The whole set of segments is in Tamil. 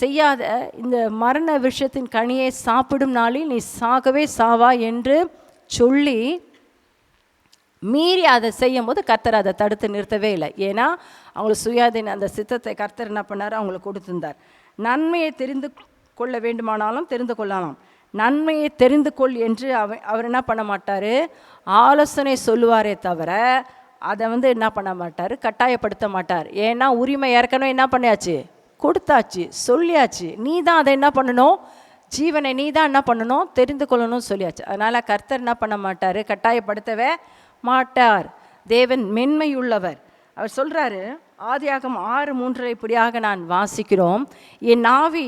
செய்யாத இந்த மரண விஷயத்தின் கனியை சாப்பிடும் நாளில் நீ சாகவே சாவா என்று சொல்லி மீறி அதை செய்யும் போது கர்த்தர் அதை தடுத்து நிறுத்தவே இல்லை. ஏன்னா அவங்களுக்கு சுயாதீன அந்த சித்தத்தை கர்த்தர் என்ன பண்ணார், அவங்களுக்கு கொடுத்திருந்தார். நன்மையை தெரிந்து கொள்ள வேண்டுமானாலும் தெரிந்து கொள்ளலாம். நன்மையை தெரிந்து கொள் என்று அவர் என்ன பண்ண மாட்டார், ஆலோசனை சொல்லுவாரே தவிர அதை என்ன பண்ண மாட்டார், கட்டாயப்படுத்த மாட்டார். ஏன்னா உரிமை ஏற்கனவே என்ன பண்ணியாச்சு, கொடுத்தாச்சு, சொல்லியாச்சு. நீ தான் அதை என்ன பண்ணணும், ஜீவனை நீ தான் என்ன பண்ணணும், தெரிந்து கொள்ளணும்னு சொல்லியாச்சு. அதனால் கர்த்தர் என்ன பண்ண மாட்டார், கட்டாயப்படுத்தவே மாட்டார். தேவன் மென்மையுள்ளவர். அவர் சொல்கிறாரு, ஆதியாகமம் 6:3 இப்படியாக நான் வாசிக்கிறோம், என் ஆவி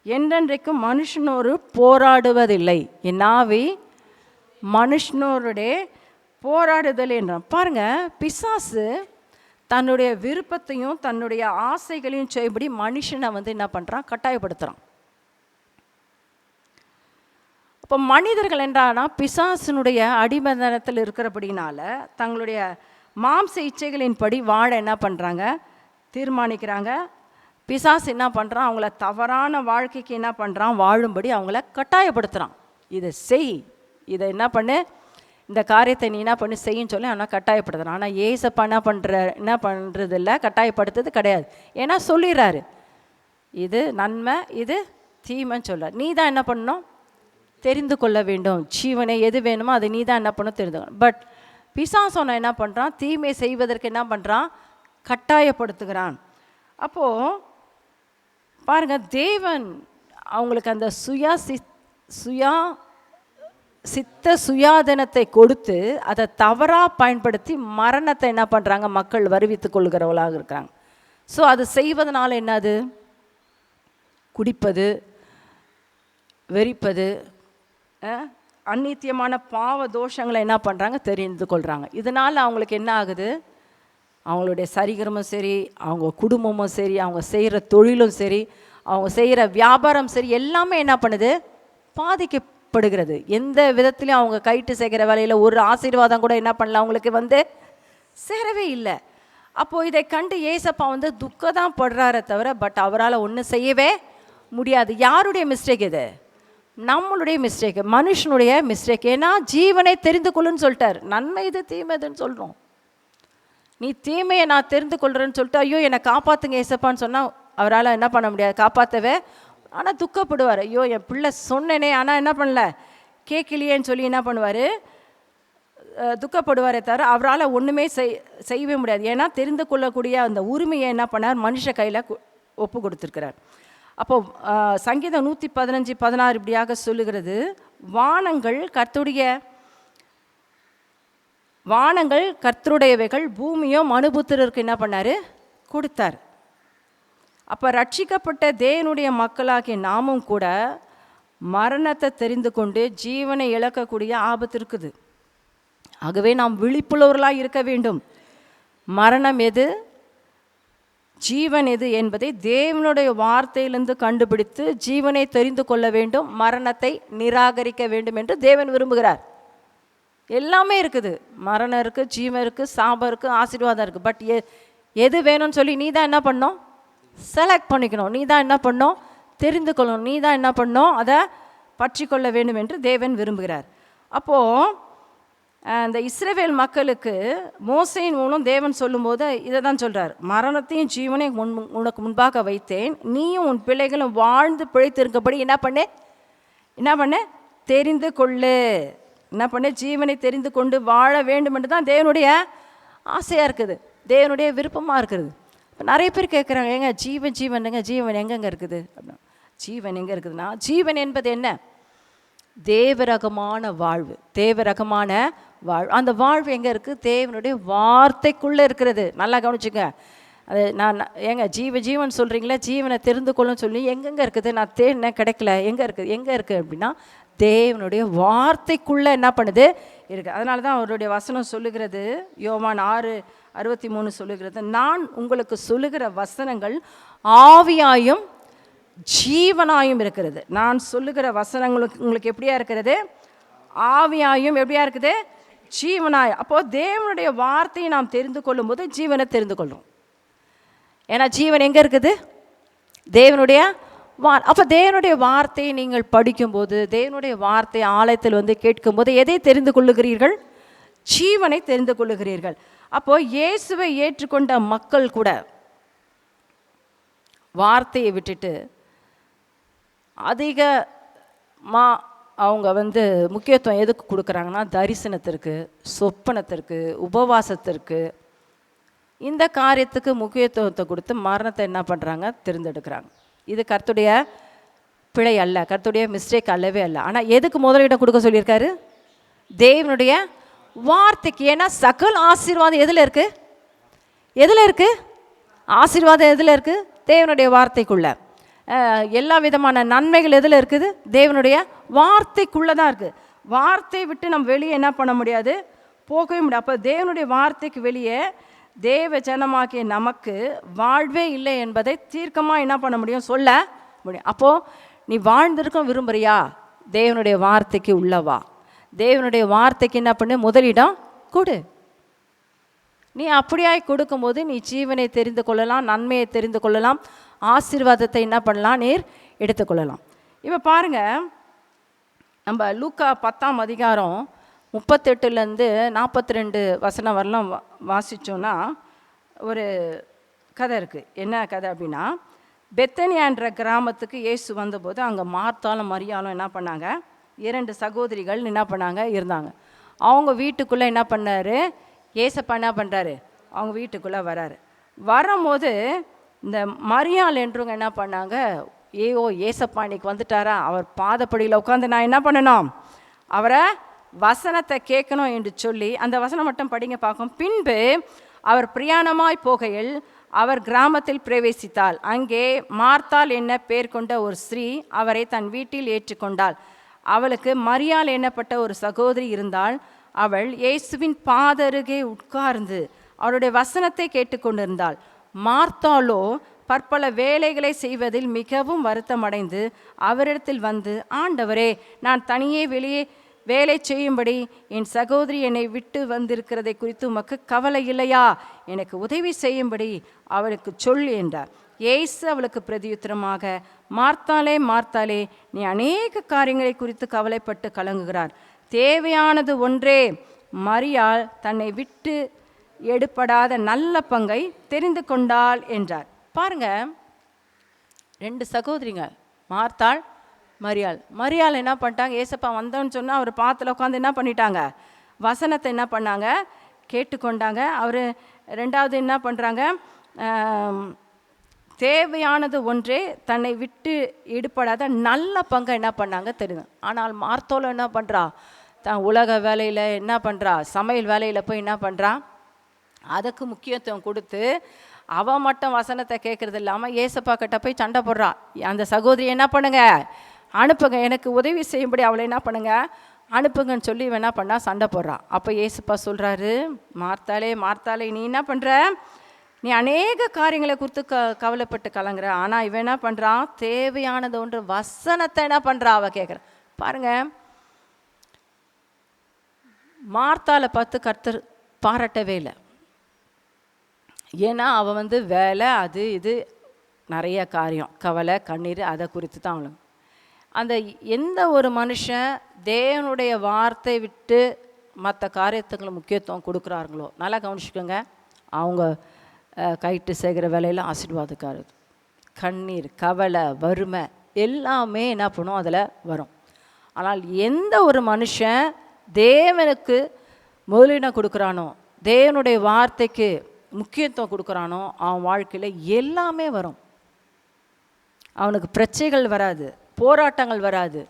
என்றென்றைக்கும் மனுஷனோடு போராடுவதில்லை. என் ஆவி மனுஷனோருடைய போராடுதல் என்றான். பாருங்க, பிசாசு தன்னுடைய விருப்பத்தையும் தன்னுடைய ஆசைகளையும் செய்யபடி மனுஷனை என்ன பண்ணுறான், கட்டாயப்படுத்துகிறான். இப்போ மனிதர்கள் என்றானா பிசாசினுடைய அடிமதனத்தில் இருக்கிறபடினால தங்களுடைய மாம்ச இச்சைகளின்படி வாழ என்ன பண்ணுறாங்க, தீர்மானிக்கிறாங்க. பிசாசு என்ன பண்ணுறான், அவங்கள தவறான வாழ்க்கைக்கு என்ன பண்ணுறான், வாழும்படி அவங்கள கட்டாயப்படுத்துகிறான். இதை செய், இதை என்ன பண்ணு, இந்த காரியத்தை நீ என்ன பண்ணி செய்யுன்னு சொல்லி ஆனால் கட்டாயப்படுத்துகிறான். ஆனால் ஏசப்பா என்ன பண்ணுறதில்ல, கட்டாயப்படுத்துறது கிடையாது. ஏன்னா சொல்லிடுறாரு, இது நன்மை இது தீமைன்னு சொல்ல. நீ தான் என்ன பண்ணணும், தெரிந்து கொள்ள வேண்டும். ஜீவனை எது வேணுமோ அதை நீ தான் என்ன பண்ணணும், தெரிந்துக்கணும். பட் பிசாசோனை என்ன பண்ணுறான், தீமை செய்வதற்கு என்ன பண்ணுறான், கட்டாயப்படுத்துகிறான். அப்போது பாருங்கள், தேவன் அவங்களுக்கு அந்த சுயாதனத்தை கொடுத்து அதை தவறாக பயன்படுத்தி மரணத்தை என்ன பண்ணுறாங்க, மக்கள் வருவித்து கொள்கிறவர்களாக இருக்கிறாங்க. ஸோ அது செய்வதனால என்னது, குடிப்பது, வெறிப்பது, அந்நித்தியமான பாவ தோஷங்களை என்ன பண்ணுறாங்க, தெரிந்து கொள்கிறாங்க. இதனால் அவங்களுக்கு என்ன ஆகுது, அவங்களுடைய சரீரமும் சரி, அவங்க குடும்பமும் சரி, அவங்க செய்கிற தொழிலும் சரி, அவங்க செய்கிற வியாபாரம் சரி, எல்லாமே என்ன பண்ணுது, பாதிக்கப்படுகிறது. எந்த விதத்துலையும் அவங்க கைட்டு செய்கிற வேலையில் ஒரு ஆசீர்வாதம் கூட என்ன பண்ணல, அவங்களுக்கு சேரவே இல்லை. அப்போது இதை கண்டு ஏசப்பா துக்கம் தான் படுறாரே தவிர பட் அவரால் ஒன்றும் செய்யவே முடியாது. யாருடைய மிஸ்டேக் இது, நம்மளுடைய மிஸ்டேக், மனுஷனுடைய மிஸ்டேக். ஏன்னா ஜீவனை தெரிந்து கொள்ளுன்னு சொல்லிட்டார். நன்மை இது தீமை இதுன்னு சொல்கிறோம். நீ தீமையை நான் தெரிந்து கொள்கிறேன்னு சொல்லிட்டு ஐயோ என்னை காப்பாற்றுங்க ஏசப்பான்னு சொன்னால் அவரால் என்ன பண்ண முடியாது, காப்பாற்றவே. ஆனால் துக்கப்படுவார், ஐயோ என் பிள்ளை சொன்னேனே ஆனால் என்ன பண்ணல, கேட்கலையேன்னு சொல்லி என்ன பண்ணுவார், துக்கப்படுவாரே தவிர அவரால் ஒன்றுமே செய்யவே முடியாது. ஏன்னா தெரிந்து கொள்ளக்கூடிய அந்த உரிமையை என்ன பண்ணார், மனுஷ கையில் ஒப்பு கொடுத்துருக்கிறார். அப்போது சங்கீதம் 115:16 இப்படியாக சொல்லுகிறது, வானங்கள் கர்த்தருடையவைகள், பூமியோ மனுபுத்திரருக்கு என்ன பண்ணார், கொடுத்தார். அப்போ ரட்சிக்கப்பட்ட தேவனுடைய மக்களாகிய நாமும் கூட மரணத்தை தெரிந்து கொண்டு ஜீவனை இழக்கக்கூடிய ஆபத்து இருக்குது. ஆகவே நாம் விழிப்புள்ளவர்களாக இருக்க வேண்டும். மரணம் எது, ஜீவன் எது என்பதை தேவனுடைய வார்த்தையிலிருந்து கண்டுபிடித்து ஜீவனை தெரிந்து கொள்ள வேண்டும், மரணத்தை நிராகரிக்க வேண்டும் என்று தேவன் விரும்புகிறார். எல்லாமே இருக்குது, மரணம் இருக்குது, ஜீவன் இருக்குது, சாபம் இருக்குது, ஆசீர்வாதம் இருக்குது. பட் எது வேணும்னு சொல்லி நீ தான் என்ன பண்ணணும், செலக்ட் பண்ணிக்கணும். நீ தான் என்ன பண்ணணும், தெரிந்து கொள்ளணும். நீ தான் என்ன பண்ணணும், அதை பற்றி கொள்ள வேண்டும் என்று தேவன் விரும்புகிறார். அப்போது அந்த இஸ்ரவேல் மக்களுக்கு மோசேயின் மூலம் தேவன் சொல்லும்போது இதை தான் சொல்கிறார், மரணத்தையும் ஜீவனையும் உனக்கு முன்பாக வைத்தேன், நீயும் உன் பிள்ளைகளும் வாழ்ந்து பிழைத்திருக்கபடி என்ன பண்ணு தெரிந்து கொள்ளு. என்ன பண்ணு, ஜீவனை தெரிந்து கொண்டு வாழ வேண்டும் என்று தான் தேவனுடைய ஆசையாக இருக்குது, தேவனுடைய விருப்பமாக இருக்குது. இப்போ நிறைய பேர் கேட்குறாங்க, ஏங்க ஜீவன் எங்கெங்கே இருக்குது அப்படின்னா, ஜீவன் எங்கே இருக்குதுன்னா, ஜீவன் என்பது என்ன, தேவரகமான வாழ்வு. அந்த வாழ்வு எங்கே இருக்குது, தேவனுடைய வார்த்தைக்குள்ளே இருக்கிறது. நல்லா கவனிச்சுங்க. அது நான் ஜீவன் சொல்கிறீங்களா, ஜீவனை தெரிந்து கொள்ளுன்னு சொல்லி எங்கெங்கே இருக்குது, நான் தேடினேன் கிடைக்கல, எங்கே இருக்குது அப்படின்னா தேவனுடைய வார்த்தைக்குள்ளே என்ன பண்ணுது இருக்குது. அதனால தான் அவருடைய வசனம் சொல்லுகிறது, யோவான் 6:63 சொல்லுகிறது, நான் உங்களுக்கு சொல்லுகிற வசனங்கள் ஆவியாயும் ஜீவனாயும் இருக்கிறது. நான் சொல்லுகிற வசனங்களுக்கு உங்களுக்கு எப்படியா இருக்கிறது, ஆவியாயும் எப்படியா இருக்குது, ஜீவனாயும். அப்போது தேவனுடைய வார்த்தையை நாம் தெரிந்து கொள்ளும் போது ஜீவனை தெரிந்து கொள்கிறோம். ஏன்னா ஜீவன் எங்கே இருக்குது, தேவனுடைய அப்போ தேவனுடைய வார்த்தையை நீங்கள் படிக்கும்போது, தேவனுடைய வார்த்தை ஆலயத்தில் வந்து கேட்கும்போது எதை தெரிந்து கொள்ளுகிறீர்கள்? ஜீவனை தெரிந்து கொள்ளுகிறீர்கள். அப்போ இயேசுவை ஏற்றுக்கொண்ட மக்கள் கூட வார்த்தையை விட்டுட்டு அதிகமாக அவங்க வந்து முக்கியத்துவம் எதுக்கு கொடுக்குறாங்கன்னா, தரிசனத்திற்கு, சொப்பனத்திற்கு, உபவாசத்திற்கு, இந்த காரியத்துக்கு முக்கியத்துவத்தை கொடுத்து மரணத்தை என்ன பண்ணுறாங்க? தேர்ந்தெடுக்கிறாங்க. இது கர்த்தருடைய பிழை அல்ல, கர்த்தருடைய மிஸ்டேக் அல்லவே அல்ல. ஆனால் எதுக்கு முதலிடம் கொடுக்க சொல்லியிருக்காரு? தேவனுடைய வார்த்தைக்கு. ஏன்னா சகல ஆசீர்வாதம் எதில் இருக்குது? எதில் இருக்குது? ஆசீர்வாதம் எதில் இருக்குது? தேவனுடைய வார்த்தைக்குள்ள. எல்லா விதமான நன்மைகள் எதில் இருக்குது? தேவனுடைய வார்த்தைக்குள்ளே தான் இருக்குது. வார்த்தையை விட்டு நம்ம வெளியே என்ன பண்ண முடியாது? போகவே முடியாது. அப்போ தேவனுடைய வார்த்தைக்கு வெளியே தேவ ஜனமாகிய நமக்கு வாழ்வே இல்லை என்பதை தீர்க்கமாக என்ன பண்ண முடியும்? சொல்ல முடியும். அப்போது நீ வாழ்ந்திருக்க விரும்புகிறியா? தேவனுடைய வார்த்தைக்கு உள்ளவா? தேவனுடைய வார்த்தைக்கு என்ன பண்ணு? முதலிடம் கொடு. நீ அப்படியாய் கொடுக்கும்போது நீ ஜீவனை தெரிந்து கொள்ளலாம், நன்மையை தெரிந்து கொள்ளலாம், ஆசீர்வாதத்தை என்ன பண்ணலாம்? நீர் எடுத்துக்கொள்ளலாம். இப்போ பாருங்கள், நம்ம லூக்கா 10ஆம் அதிகாரம் 38லேருந்து 42 வசனம் வரலாம் வாசித்தோன்னா ஒரு கதை இருக்குது. என்ன கதை அப்படின்னா, பெத்தனியான்ற கிராமத்துக்கு இயேசு வந்தபோது அங்கே மார்த்தாலும் மரியாலும் என்ன பண்ணாங்க? 2 சகோதரிகள் என்ன பண்ணாங்க? இருந்தாங்க. அவங்க வீட்டுக்குள்ளே என்ன பண்ணார்? ஏசப்பா என்ன பண்ணுறாரு? அவங்க வீட்டுக்குள்ளே வராரு. வரும்போது இந்த மரியாள் என்றவங்க என்ன பண்ணாங்க? ஏசப்பா இன்னைக்கு வந்துட்டாரா, அவர் பாதப்படியில் உட்காந்து நான் என்ன பண்ணணும்? அவரை வசனத்தை கேட்கணும் என்று சொல்லி அந்த வசனம் மட்டும் படிங்க பார்க்கும். பின்பு அவர் பிரயாணமாய் போகையில் அவர் கிராமத்தில் பிரவேசித்தாள். அங்கே மார்த்தாள் என்ன பேர் கொண்ட ஒரு ஸ்திரீ அவரை தன் வீட்டில் ஏற்றுக்கொண்டாள். அவளுக்கு மரியாள் என்னப்பட்ட ஒரு சகோதரி இருந்தாள். அவள் இயேசுவின் பாதருகே உட்கார்ந்து அவருடைய வசனத்தை கேட்டுக்கொண்டிருந்தாள். மார்த்தாளோ பற்பல வேலைகளை செய்வதில் மிகவும் வருத்தமடைந்து அவரிடத்தில் வந்து, ஆண்டவரே, நான் தனியே வெளியே வேலை செய்யும்படி என் சகோதரி என்னை விட்டு வந்திருக்கிறதை குறித்து உமக்கு கவலை இல்லையா? எனக்கு உதவி செய்யும்படி அவளுக்கு சொல் என்றார். இயேசு அவளுக்கு பிரதியுத்தரமாக, மார்த்தாளே மார்த்தாளே, நீ அநேக காரியங்களை குறித்து கவலைப்பட்டு கலங்குகிறார். தேவையானது ஒன்றே. மரியாள் தன்னை விட்டு எடுபடாத நல்ல பங்கை தெரிந்து கொண்டாள் என்றார். பாருங்க, 2 சகோதரிங்க, மார்த்தாள், மரியாள். மரியாள் என்ன பண்ணிட்டாங்க? ஏசப்பா வந்தோன்னு சொன்னால் அவர் பாத்தில் உட்காந்து என்ன பண்ணிட்டாங்க? வசனத்தை என்ன பண்ணாங்க? கேட்டுக்கொண்டாங்க. அவர் 2வது என்ன பண்ணுறாங்க? தேவையானது ஒன்றே, தன்னை விட்டு ஈடுபடாத நல்ல பங்கை என்ன பண்ணாங்க? தெரியும். ஆனால் மார்த்தாள் என்ன பண்ணுறா? தான் உலக வேலையில் என்ன பண்ணுறா? சமையல் வேலையில் போய் என்ன பண்ணுறா? அதுக்கு முக்கியத்துவம் கொடுத்து அவன் மட்டும் வசனத்தை கேட்குறது இல்லாமல் ஏசப்பா கிட்ட போய் சண்டை போடுறா. அந்த சகோதரி என்ன பண்ணுங்க? அனுப்புங்க, எனக்கு உதவி செய்யும்படி அவளை என்ன பண்ணுங்க? அனுப்புங்கன்னு சொல்லி இவன் என்ன பண்ணா? சண்டை போடுறான். அப்போ ஏசப்பா சொல்கிறாரு, மார்த்தாளே மார்த்தாளே, நீ என்ன பண்ணுற? நீ அநேக காரியங்களை குறித்து கவலைப்பட்டு கலங்குற. ஆனால் இவன் என்ன பண்ணுறான்? தேவையானது ஒன்று வசனத்தை என்ன பண்ணுறா? அவள் கேட்குற. பாருங்க, மார்த்தாளை பார்த்து கர்த்தர் பாராட்டவே இல்லை. ஏன்னா அவள் வந்து வேலை, அது இது நிறைய காரியம், கவலை, கண்ணீர், அதை குறித்து தான் அவளுக்கு. அந்த எந்த ஒரு மனுஷன் தேவனுடைய வார்த்தை விட்டு மற்ற காரியத்துக்கு முக்கியத்துவம் கொடுக்குறாங்களோ, நல்லா கவனிச்சுக்கோங்க, அவங்க கைட்டு செய்கிற வேலையில் ஆசீர்வாதக்காரது. கண்ணீர், கவலை, வறுமை எல்லாமே என்ன பண்ணும்? அதில் வரும். ஆனால் எந்த ஒரு மனுஷன் தேவனுக்கு முதலிடம் கொடுக்குறானோ, தேவனுடைய வார்த்தைக்கு முக்கியத்துவம் கொடுக்குறானோ, அவன் வாழ்க்கையில் எல்லாமே வரும். அவனுக்கு பிரச்சனைகள் வராது, போராட்டங்கள் வராது,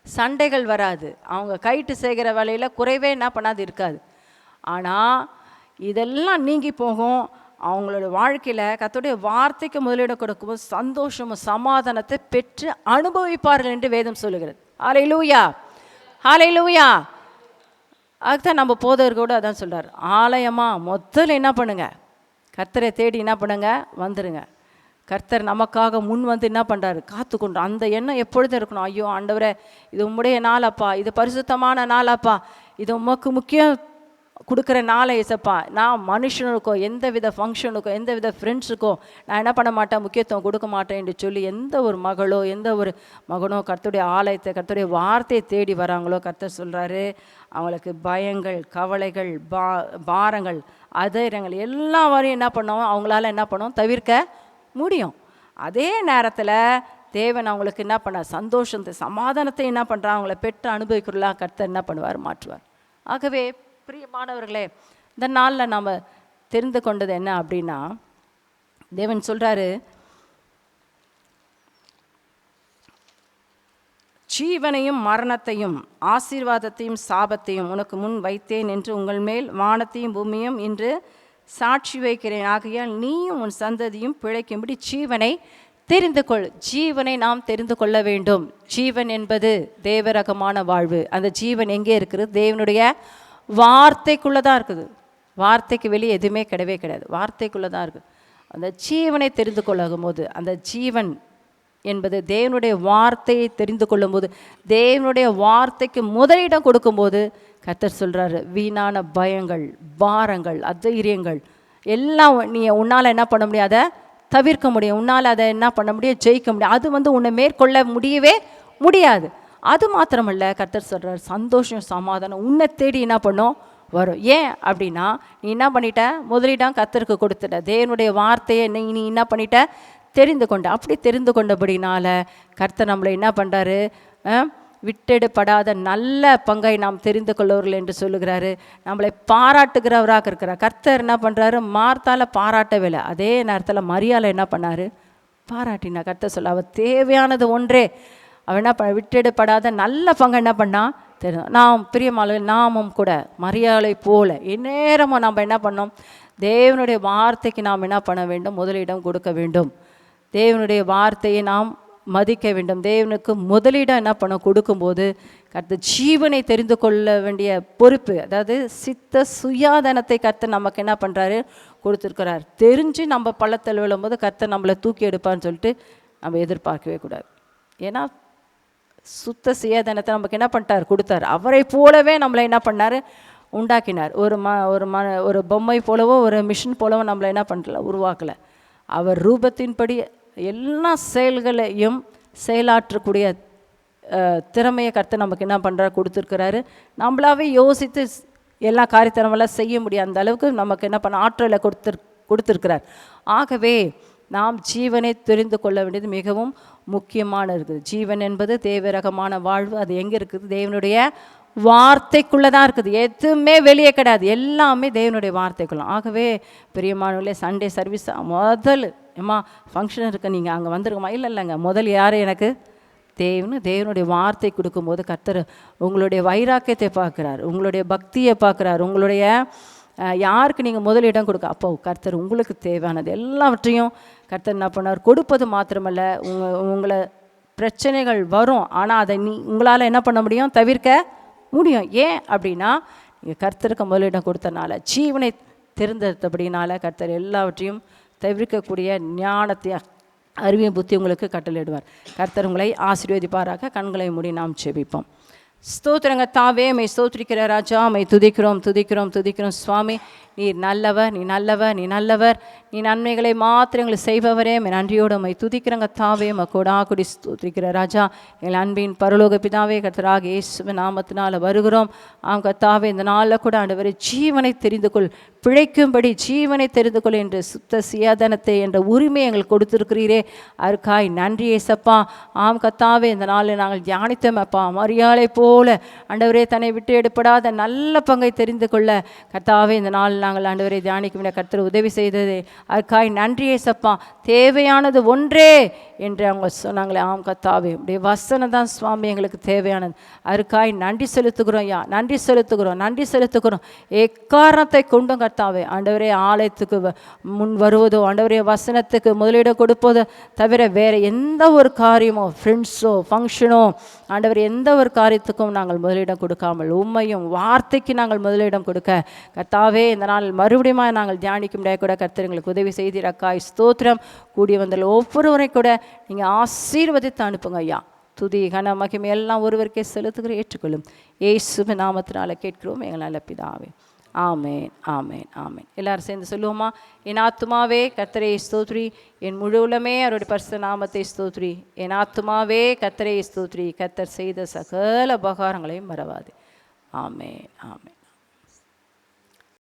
சண்டைகள் வராது, அவங்க கைட்டு செய்கிற வேலையில் குறைவே என்ன பண்ணாது இருக்காது. ஆனால் இதெல்லாம் நீங்கி போகும். அவங்களோட வாழ்க்கையில் கர்த்தருடைய வார்த்தைக்கு முதலிடம் கொடுக்கும்போது சந்தோஷமும் சமாதானத்தை பெற்று அனுபவிப்பார்கள் என்று வேதம் சொல்லுகிறது. ஹல்லேலூயா, ஹல்லேலூயா. அதுதான் நம்ம போதகர்களோடு அதான் சொல்கிறார். ஆலயமாக முதல்ல என்ன பண்ணுங்க? கர்த்தரை தேடி என்ன பண்ணுங்க? வந்துடுங்க. கர்த்தர் நமக்காக முன் வந்து என்ன பண்ணுறாரு? காத்துக்கொண்டு அந்த எண்ணம் எப்பொழுதும் இருக்கணும். ஐயோ ஆண்டவரே, இது உம்முடைய நாளாப்பா, இது பரிசுத்தமான நாளாப்பா, இது உமக்கு முக்கியம் கொடுக்குற நாளை ஏசப்பா, நான் மனுஷனுக்கோ எந்த வித ஃபங்க்ஷனுக்கோ எந்த வித ஃப்ரெண்ட்ஸுக்கோ நான் என்ன பண்ண மாட்டேன், முக்கியத்துவம் கொடுக்க மாட்டேன் என்று சொல்லி எந்த ஒரு மகளோ எந்த ஒரு மகனோ கர்த்தருடைய ஆலயத்தை கர்த்தருடைய வார்த்தையை தேடி வராங்களோ, கர்த்தர் சொல்கிறாரு அவங்களுக்கு பயங்கள், கவலைகள், பாரங்கள், அதிரங்கள் எல்லா வரையும் என்ன பண்ணோம், அவங்களால என்ன பண்ணோம், தவிர்க்க முடியும். அதே நேரத்தில் தேவன் அவங்களுக்கு என்ன பண்ணார், சந்தோஷத்தை சமாதானத்தை என்ன பண்ணுறா, அவங்கள பெற்று அனுபவிக்கிறா கர்த்தர் என்ன பண்ணுவார், மாற்றுவார். ஆகவே பிரியமானவர்களே, இந்த நாளில் நாம் தெரிந்து கொண்டது என்ன அப்படின்னா, தேவன் சொல்கிறாரு, ஜீவனையும் மரணத்தையும் ஆசீர்வாதத்தையும் சாபத்தையும் உனக்கு முன் வைத்தேன் என்று உங்கள் மேல் வானத்தையும் பூமியும் இன்று சாட்சி வைக்கிறேன். ஆகையால் நீயும் உன் சந்ததியும் பிழைக்கும்படி ஜீவனை தெரிந்து கொள். ஜீவனை நாம் தெரிந்து கொள்ள வேண்டும். ஜீவன் என்பது தேவரகமான வாழ்வு. அந்த ஜீவன் எங்கே இருக்குது, தேவனுடைய வார்த்தைக்குள்ளே தான் இருக்குது. வார்த்தைக்கு வெளியே எதுவுமே கிடையவே கிடையாது, வார்த்தைக்குள்ளே தான் இருக்குது. அந்த ஜீவனை தெரிந்து கொள்ளும் போது, அந்த ஜீவன் என்பது தேவனுடைய வார்த்தையை தெரிந்து கொள்ளும் போது, தேவனுடைய வார்த்தைக்கு முதலிடம் கொடுக்கும்போது கர்த்தர் சொல்கிறாரு, வீணான பயங்கள், பாரங்கள், அதைரியங்கள் எல்லாம் உன்னால் என்ன பண்ண முடியாத தவிர்க்க முடியும். உன்னால் அதை என்ன பண்ண முடியும், ஜெயிக்க முடியும். அது உன்னை மேற்கொள்ள முடியவே முடியாது. அது மாத்திரமல்ல, கர்த்தர் சொல்கிறார், சந்தோஷம் சமாதானம் உன்னை தேடி என்ன பண்ணும், வரும். ஏன் அப்படின்னா, நீ என்ன பண்ணிட்ட, முதலிடம் கர்த்தருக்கு கொடுத்துட்ட. தேவனுடைய வார்த்தையை நீ என்ன பண்ணிட்ட, தெரிந்து கொண்ட. அப்படி தெரிந்து கொண்டபடினால கர்த்தர் நம்மளை என்ன பண்ணுறாரு, விட்டெடுப்படாத நல்ல பங்கை நாம் தெரிந்து கொள்ளவர்கள் என்று சொல்லுகிறாரு. நம்மளை பாராட்டுகிறவராக இருக்கிறார். கர்த்தர் என்ன பண்ணுறாரு, மார்த்தால பாராட்டவே இல்லை, அதே நேரத்தில் மரியாதை என்ன பண்ணார், பாராட்டினா. கர்த்தர் சொல்ல, அவள் தேவையானது ஒன்றே, அவள் என்ன விட்டெடுப்படாத நல்ல பங்கை என்ன பண்ணால் தெரியும். நாம் பிரியமானவர்களே, நாமும் கூட மரியாதை போல எந்நேரமும் நம்ம என்ன பண்ணோம், தேவனுடைய வார்த்தைக்கு நாம் என்ன பண்ண வேண்டும், முதலிடம் கொடுக்க வேண்டும். தேவனுடைய வார்த்தையை நாம் மதிக்க வேண்டும். தேவனுக்கு முதலிடம் என்ன பண்ண கொடுக்கும்போது கர்த்தர் ஜீவனை தெரிந்து கொள்ள வேண்டிய பொறுப்பு, அதாவது சித்த சுயாதனத்தை கர்த்தர் நமக்கு என்ன பண்ணுறாரு, கொடுத்துருக்கிறார். தெரிஞ்சு நம்ம பள்ளத்தில் விழும்போது கர்த்தர் நம்மளை தூக்கி எடுப்பான்னு சொல்லிட்டு நம்ம எதிர்பார்க்கவே கூடாது. ஏன்னா சுத்த சுயாதனத்தை நமக்கு என்ன பண்ணிட்டார், கொடுத்தார். அவரை போலவே நம்மளை என்ன பண்ணார், உண்டாக்கினார். ஒரு பொம்மை போலவோ ஒரு மிஷின் போலவோ நம்மளை என்ன பண்ணல, உருவாக்கலை. அவர் ரூபத்தின்படி எல்லா செயல்களையும் செயலாற்றக்கூடிய திறமையை கர்த்தர் நமக்கு என்ன பண்ணுறாரு, கொடுத்துருக்கிறாரு. நம்மளாவே யோசித்து எல்லா காரியத்தனமெல்லாம் செய்ய முடியும், அந்த அளவுக்கு நமக்கு என்ன பண்ண ஆற்றலை கொடுத்துருக்கிறார். ஆகவே நாம் ஜீவனை தெரிந்து கொள்ள வேண்டியது மிகவும் முக்கியமான இருக்குது. ஜீவன் என்பது தேவரகமான வாழ்வு. அது எங்கே இருக்குது, தேவனுடைய வார்த்தைக்குள்ளே தான் இருக்குது. எதுவுமே வெளியே கிடையாது, எல்லாமே தேவனுடைய வார்த்தைக்குள்ள. ஆகவே பிரியமானவர்களே, சண்டே சர்வீஸ் முதல் ஃபங்க்ஷன் இருக்க நீங்கள் அங்கே வந்துருக்கோமா, இல்லைங்க, முதல் யார் எனக்கு தேவனுடைய வார்த்தை கொடுக்கும்போது கர்த்தர் உங்களுடைய வைராக்கியத்தை பார்க்குறார், உங்களுடைய பக்தியை பார்க்குறார், உங்களுடைய யாருக்கு நீங்கள் முதலிடம் கொடுக்க, அப்போ கர்த்தர் உங்களுக்கு தேவையானது எல்லாவற்றையும் கர்த்தர் என்ன பண்ணார், கொடுப்பது மாத்திரமல்ல, உங்களை பிரச்சனைகள் வரும், ஆனால் அதை உங்களால் என்ன பண்ண முடியும், தவிர்க்க முடியும். ஏன் அப்படின்னா, நீங்கள் கர்த்தருக்கு முதலிடம் கொடுத்தனால, ஜீவனை தெரிந்தபடினால கர்த்தர் எல்லாவற்றையும் தவிர்க்கக்கூடிய ஞானத்தை, அறிவியும் புத்தி உங்களுக்கு கட்டளையிடுவார். கர்த்தர் உங்களை ஆசீர்வதிப்பாராக. கண்களை மூடி நாம் ஜெபிப்போம். ஸ்தோத்திரங்க தாவே, மை ஸ்தோத்திரிக்கிற ராஜா, மை துதிக்கிறோம் துதிக்கிறோம் துதிக்கிறோம் சுவாமி. நீர் நல்லவர், நீ நல்லவர், நீ நல்லவர், நீ நன்மைகளை மாத்திரம் எங்களை செய்பவரே. மை நன்றியோடு மை துதிக்கிறங்க தாவே, மக்கோடா குடி ஸ்தோத்திரிக்கிற ராஜா, எங்கள் அன்பின் பரலோக பிதாவே, கர்த்தராக இயேசுவின் நாமத்தினால் வருகிறோம். கர்த்தாவே, இந்த நாளில் கூட ஆண்டவரே, ஜீவனை தெரிந்து கொள், பிழைக்கும்படி ஜீவனை தெரிந்து கொள் என்று சுத்த சுயாதனத்தை என்ற உரிமை எங்களுக்கு கொடுத்துருக்கிறீரே, அதற்காய் நன்றி ஏசப்பா. கர்த்தாவே, இந்த நாளில் நாங்கள் தியானித்தோம் அப்பா, மரியாதை போல ஆண்டவரே தன்னை விட்டு எடுப்படாத நல்ல பங்கை தெரிந்து கொள்ள கர்த்தாவே, இந்த நாளில் நாங்கள் ஆண்டவரை தியானிக்கும் கர்த்தர் உதவி செய்தது, அதுக்காய் நன்றி ஏசப்பா. தேவையானது ஒன்றே என்று அவங்க சொன்னாங்களே, கர்த்தாவே, உடைய வசனம் தான் சுவாமி எங்களுக்கு தேவையானது, அதுக்காய் நன்றி செலுத்துகிறோம் ஐயா, நன்றி செலுத்துகிறோம், நன்றி செலுத்துகிறோம். எக்காரணத்தை கொண்டும் கர்த்தாவே ஆண்டவரே, ஆலயத்துக்கு முன் வருவதோ, ஆண்டவரே வசனத்துக்கு முதலிடம் கொடுப்பதோ தவிர வேறு எந்த ஒரு காரியமோ, ஃப்ரெண்ட்ஸோ ஃபங்க்ஷனோ, ஆண்டவர் எந்த ஒரு காரியத்துக்கும் நாங்கள் முதலிடம் கொடுக்காமல் உண்மையும் வார்த்தைக்கு நாங்கள் முதலிடம் கொடுக்க கர்த்தாவே, இந்த நாள் மறுபடியும் நாங்கள் தியானிக்க முடியாது கூட கர்த்தர் எங்களுக்கு உதவி செய்தீரக்காய் ஸ்தோத்திரம். கூடி வந்த ஒவ்வொருவரை கூட நீங்கள் ஆசீர்வதித்து அனுப்புங்க ஐயா. துதி கன மகிமை எல்லாம் ஒருவருக்கே செலுத்துகிற ஏற்றுக்கொள்ளும். இயேசுவின் நாமத்தினால கேட்கிறோம் எங்கள் நல்ல பிதாவே, ஆமேன், ஆமேன், ஆமேன். எல்லாரும் சேர்ந்து சொல்லுவோமா? என் ஆத்துமாவே கர்த்தரை ஸ்தோத்ரி, என் முழு உள்ளமே அவருடைய பரிசுத்த நாமத்தை ஸ்தோத்ரி. என் ஆத்துமாவே கர்த்தரை ஸ்தோத்ரி, கர்த்தர் செய்த சகல உபகாரங்களையும் மறவாது. ஆமேன், ஆமேன்.